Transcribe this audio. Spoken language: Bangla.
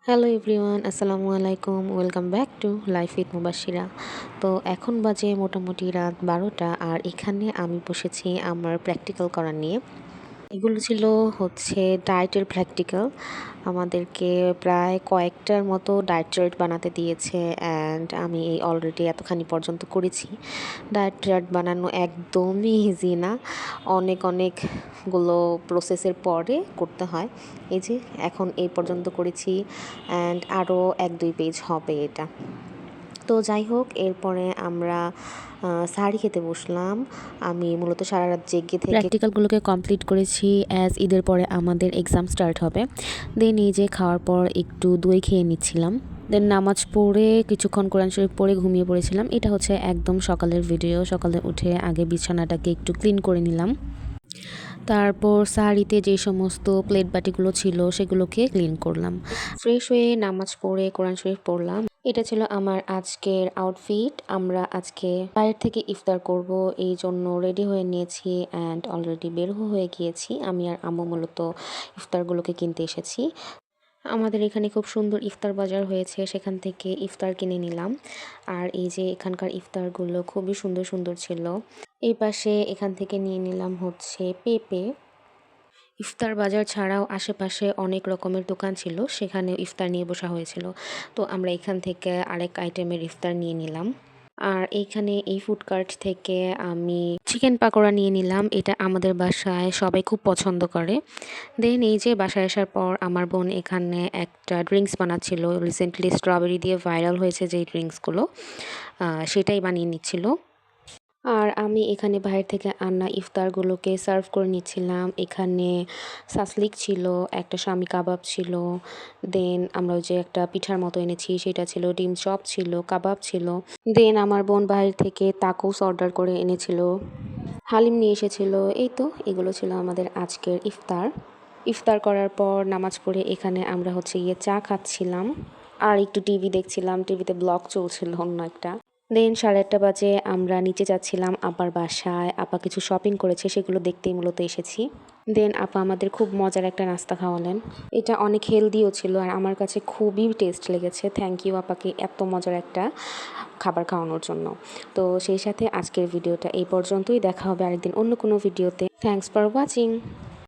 হ্যালো এভরিওয়ান, আসসালামু আলাইকুম। Welcome back to life with Mubashira. তো এখন বাজে মোটামুটি রাত 12টা, আর এখানে আমি বসেছি আমার প্র্যাকটিক্যাল করা নিয়ে। এগুলো ছিল হচ্ছে ডায়েটের প্র্যাকটিক্যাল। আমাদেরকে প্রায় কয়েকটার মতো ডায়েট চার্ট বানাতে দিয়েছে, অ্যান্ড আমি এই অলরেডি এতখানি পর্যন্ত করেছি। ডায়েট চার্ট বানানো একদমই ইজি না, অনেকগুলো প্রসেসের পরে করতে হয়। এই যে এখন এই পর্যন্ত করেছি, অ্যান্ড আরও 1-2 পেজ হবে এটা। তো যাই হোক, এরপরে আমরা সাহারি খেতে বসলাম। আমি মূলত সারা রাত জেগে থেকে প্র্যাকটিক্যালগুলোকে কমপ্লিট করেছি, অ্যাজ ঈদের পরে আমাদের এক্সাম স্টার্ট হবে। দেন এই যে খাওয়ার পর একটু দই খেয়ে নিচ্ছিলাম। দেন নামাজ পড়ে কিছুক্ষণ কোরআন শরীফ পড়ে ঘুমিয়ে পড়েছিলাম। এটা হচ্ছে একদম সকালের ভিডিও। সকালে উঠে আগে বিছানাটাকে একটু ক্লিন করে নিলাম। তারপর সাহারিতে যে সমস্ত প্লেট বাটিগুলো ছিল সেগুলোকে ক্লিন করলাম। ফ্রেশ হয়ে নামাজ পড়ে কোরআন শরীফ পড়লাম। এটা ছিল আমার আজকের আউটফিট। আমরা আজকে বাইরে থেকে ইফতার করব, এই জন্য রেডি হয়ে নিয়েছি অ্যান্ড অলরেডি বের হয়ে গিয়েছি। আমি আর আম্মু মূলত ইফতারগুলোকে কিনতে এসেছি। আমাদের এখানে খুব সুন্দর ইফতার বাজার হয়েছে, সেখান থেকে ইফতার কিনে নিলাম। আর এই যে এখানকার ইফতারগুলো খুবই সুন্দর সুন্দর ছিল। এই পাশে এখান থেকে নিয়ে নিলাম হচ্ছে পেঁপে। ইফতার বাজার ছাড়াও আশেপাশে অনেক রকমের দোকান ছিল, সেখানে ইফতার নিয়ে বসা হয়েছিল। তো আমরা এখান থেকে আরেক আইটেমের ইফতার নিয়ে নিলাম। আর এইখানে এই ফুড কার্ট থেকে আমি চিকেন পাকোড়া নিয়ে নিলাম। এটা আমাদের বাসায় সবাই খুব পছন্দ করে। দেন এই যে বাসায় আসার পর আমার বোন এখানে একটা ড্রিঙ্কস বানাচ্ছিল। রিসেন্টলি স্ট্রবেরি দিয়ে ভাইরাল হয়েছে যেই ড্রিঙ্কসগুলো, সেটাই বানিয়ে নিচ্ছিল। আর আমি এখানে বাইরে থেকে আনা ইফতারগুলোকে সার্ভ করে নিচ্ছিলাম। এখানে সাসলিক ছিল, একটা শামি কাবাব ছিল, দেন আমরা ওই যে একটা পিঠার মতো এনেছি সেটা ছিল, ডিম চপ ছিল, কাবাব ছিল। দেন আমার বোন বাইরে থেকে তাকোস অর্ডার করে এনেছিল, হালিম নিয়ে এসেছিল। এই তো এগুলো ছিল আমাদের আজকের ইফতার। ইফতার করার পর নামাজ পড়ে এখানে আমরা হচ্ছে গিয়ে চা খাচ্ছিলাম আর একটু টিভি দেখছিলাম। টিভিতে ব্লগ চলছিল অন্য একটা। দেন 1:30 বাজে আমরা নিচে যাচ্ছিলাম আপার বাসায়। আপা কিছু শপিং করেছে, সেগুলো দেখতেই মূলত এসেছি। দেন আপা আমাদের খুব মজার একটা নাস্তা খাওয়ালেন। এটা অনেক হেলদিও ছিল আর আমার কাছে খুবই টেস্ট লেগেছে। থ্যাংক ইউ আপাকে এত মজার একটা খাবার খাওয়ানোর জন্য। তো সেই সাথে আজকের ভিডিওটা এই পর্যন্তই। দেখা হবে আরেকদিন অন্য কোনো ভিডিওতে। Thanks for watching.